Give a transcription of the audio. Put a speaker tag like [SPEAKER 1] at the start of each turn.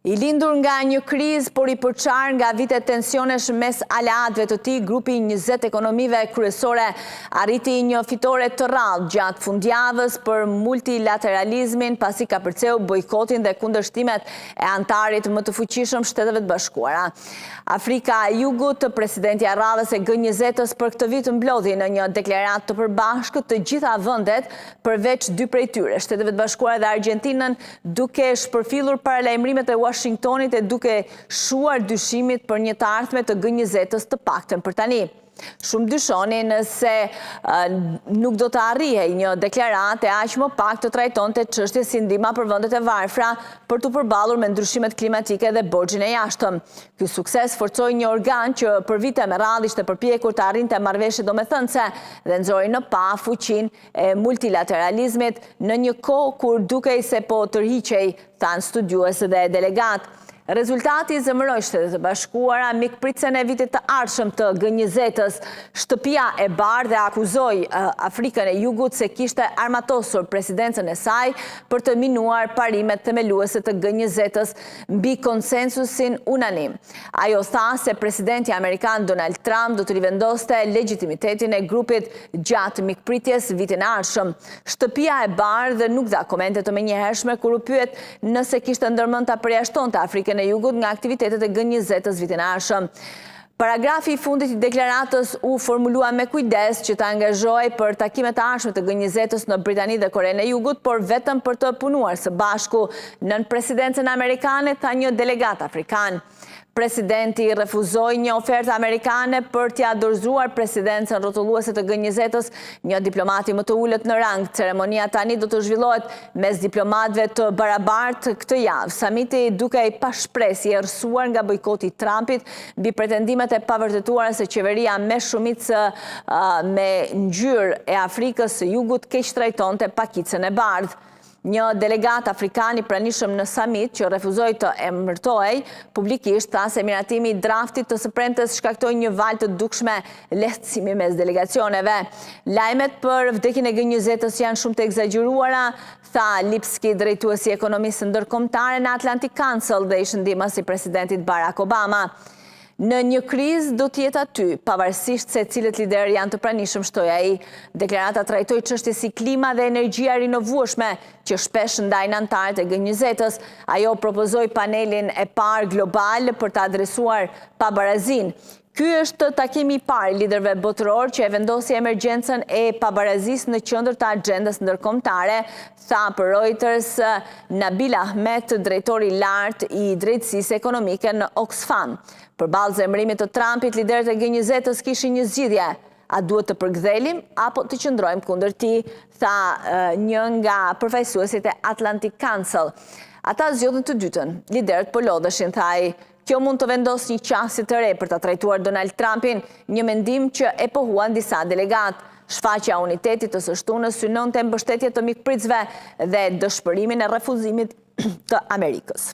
[SPEAKER 1] I lindur nga një krizë, por i përçar nga vitet tensionesh mes aleatëve të tij, grupi 20 ekonomive kryesore arriti një fitore të rrallë gjatë fundjavës për multilateralizmin, pasi ka përceu bojkotin dhe kundërshtimet e antarit më të fuqishëm Shteteve të Bashkuara. Afrika e Jugut, presidenti i radhës e G20-s për këtë vit mblodhi në një deklaratë të përbashkët të gjitha vendet përveç dy prej tyre, Shtetet e Bashkuara dhe Argjentinën, duke shpërfillur paralajmërimet e Washingtonit e duke shuar dyshimit për një të ardhme të G20-s të paktën për tani. Shumë dyshonin se nuk do të arrijej një deklaratë e aq më pak të trajtonte çështje si ndihma për vendet e varfra për të përballur me ndryshimet klimatike dhe borxhin e jashtëm. Ky sukses forcoi një organ që për vite me radhë ishte përpjekur të arrinte marrëveshje domethënëse dhe nxori në pa fuqinë e multilateralizmit në një kohë kur dukej se po tërhiqej, thanë studiues dhe delegat. Rezultati zemëroi Shtetet e Bashkuara mikpritsen e vitit të ardhshëm të G20-s. Shtëpia e Bardhë akuzoi Afrikën e Jugut se kishte armatosur presidencën e saj për të minuar parimet themeluese të G20-s mbi konsensusin unanim. Ajo tha se presidenti amerikan Donald Trump do të rivendoste legjitimitetin e grupit gjatë mikpritjes vitin e ardhshëm. Shtëpia e Bardhë nuk dha komente të menjëhershme kur u pyet nëse kishte ndërmend ta përjashtonte Afrikën e Jugut nga aktivitetet e G20-s vitin e ardhshëm. Paragrafi i fundit i deklaratës u formulua me kujdes që të angazhojë për takimet të ardhshme të G20-s në Britani dhe Korenë e Jugut, por vetëm për të punuar së bashku nën presidencën amerikane, tha një delegat afrikan. Presidenti refuzoi një ofertë amerikane për t'ia dorëzuar presidencën rrotulluese të G20-s një diplomati më të ulët në rang. Ceremonia tani do të zhvillohet mes diplomatëve të barabartë këtë javë. Samiti duke i pa shpresë i errësuar nga bojkoti i Trumpit mbi pretendimet e pavërtetuara se qeveria me shumicë me ngjyrë e Afrikës së Jugut keq trajtonte pakicën e bardhë. Një delegat afrikan i pranishëm në samit që refuzoi të emërtohej publikisht tha se miratimi i draftit të së premtes shkaktoi një valë të dukshme lehtësimi mes delegacioneve. Lajmet për vdekjen e G20-s janë shumë të egzageruara, tha Lipski, drejtuesi i ekonomisë ndërkombëtare në Atlantic Council dhe ish ndihmës i presidentit Barack Obama. Në një krizë do t'jetë aty, pavarësisht se cilët liderë janë të pranishëm, shtoi ai. Deklarata trajtoi çështje si klima dhe energjia rinovueshme që shpesh ndajnë antarët e G20-s. Ajo propozoi panelin e parë global për të adresuar pabarazinë. Ky është takimi i parë i liderëve botëror që e vendosi emergjencën e pabarazisë në qendër të agjendës ndërkombëtare, tha për Reuters Nabil Ahmed, drejtori i lartë i drejtësisë ekonomike në Oxfam. Përballë zemërimit të Trumpit, liderët e G20-s kishin një zgjidhje: a duhet të përkthelim apo të qëndrojmë kundër tij, tha një nga përfaqësuesit e Atlantic Council. Ata zgjodhin të dytën. Liderët po lodheshin, tha ai. Kjo mund të vendosë një qasje të re për të trajtuar Donald Trumpin, një mendim që e pohuan disa delegat. Shfaqja e unitetit të së shtunës synonte mbështetje të mikpritësve dhe dëshpërimin e refuzimit të Amerikës.